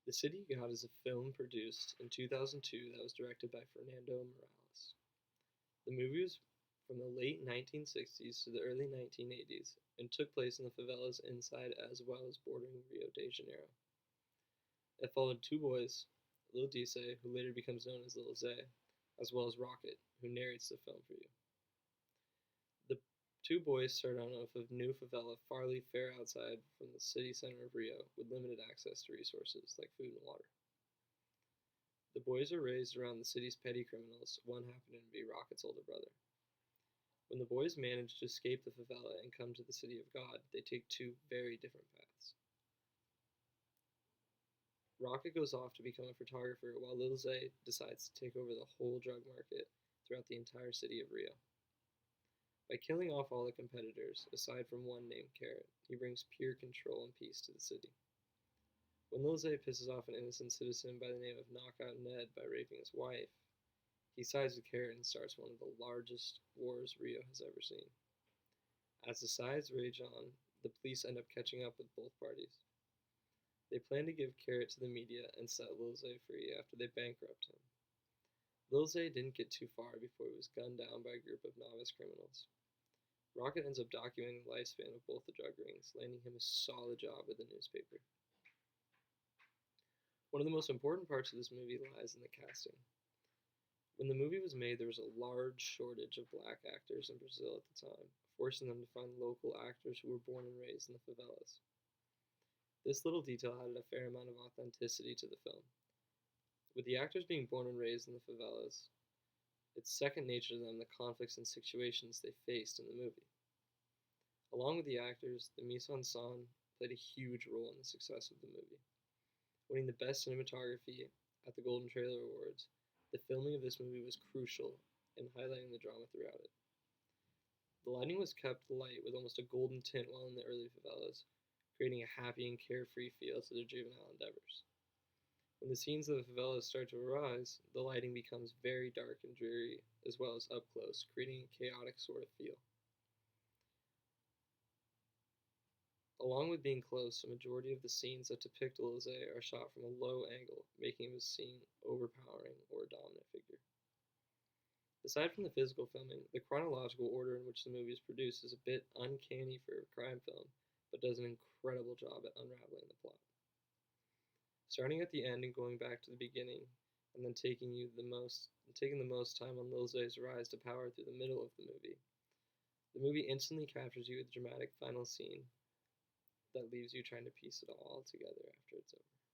The City God is a film produced in 2002 that was directed by Fernando Meirelles. The movie was from the late 1960s to the early 1980s and took place in the favelas inside as well as bordering Rio de Janeiro. It followed two boys, Lil Dice, who later becomes known as Lil Zay, as well as Rocket, who narrates the film for you. The two boys start out of a new favela farly fair outside from the city center of Rio with limited access to resources like food and water. The boys are raised around the city's petty criminals, one happening to be Rocket's older brother. When the boys manage to escape the favela and come to the City of God, they take two very different paths. Rocket goes off to become a photographer while Lil Zay decides to take over the whole drug market throughout the entire city of Rio. By killing off all the competitors, aside from one named Carrot, he brings pure control and peace to the city. When Lil Zay pisses off an innocent citizen by the name of Knockout Ned by raping his wife, he sides with Carrot and starts one of the largest wars Rio has ever seen. As the sides rage on, the police end up catching up with both parties. They plan to give Carrot to the media and set Lil Zay free after they bankrupt him. Lil Zay didn't get too far before he was gunned down by a group of novice criminals. Rocket ends up documenting the lifespan of both the drug rings, landing him a solid job with the newspaper. One of the most important parts of this movie lies in the casting. When the movie was made, there was a large shortage of black actors in Brazil at the time, forcing them to find local actors who were born and raised in the favelas. This little detail added a fair amount of authenticity to the film. With the actors being born and raised in the favelas, it's second nature to them the conflicts and situations they faced in the movie. Along with the actors, the mise en scène played a huge role in the success of the movie. Winning the Best Cinematography at the Golden Trailer Awards, the filming of this movie was crucial in highlighting the drama throughout it. The lighting was kept light with almost a golden tint while in the early favelas, creating a happy and carefree feel to their juvenile endeavors. When the scenes of the favelas start to arise, the lighting becomes very dark and dreary, as well as up close, creating a chaotic sort of feel. Along with being close, a majority of the scenes that depict Lil Zay are shot from a low angle, making him seem overpowering or a dominant figure. Aside from the physical filming, the chronological order in which the movie is produced is a bit uncanny for a crime film, but does an incredible job at unraveling the plot. Starting at the end and going back to the beginning, and then taking the most time on Lil Zay's rise to power through the middle of the movie instantly captures you with a dramatic final scene that leaves you trying to piece it all together after it's over.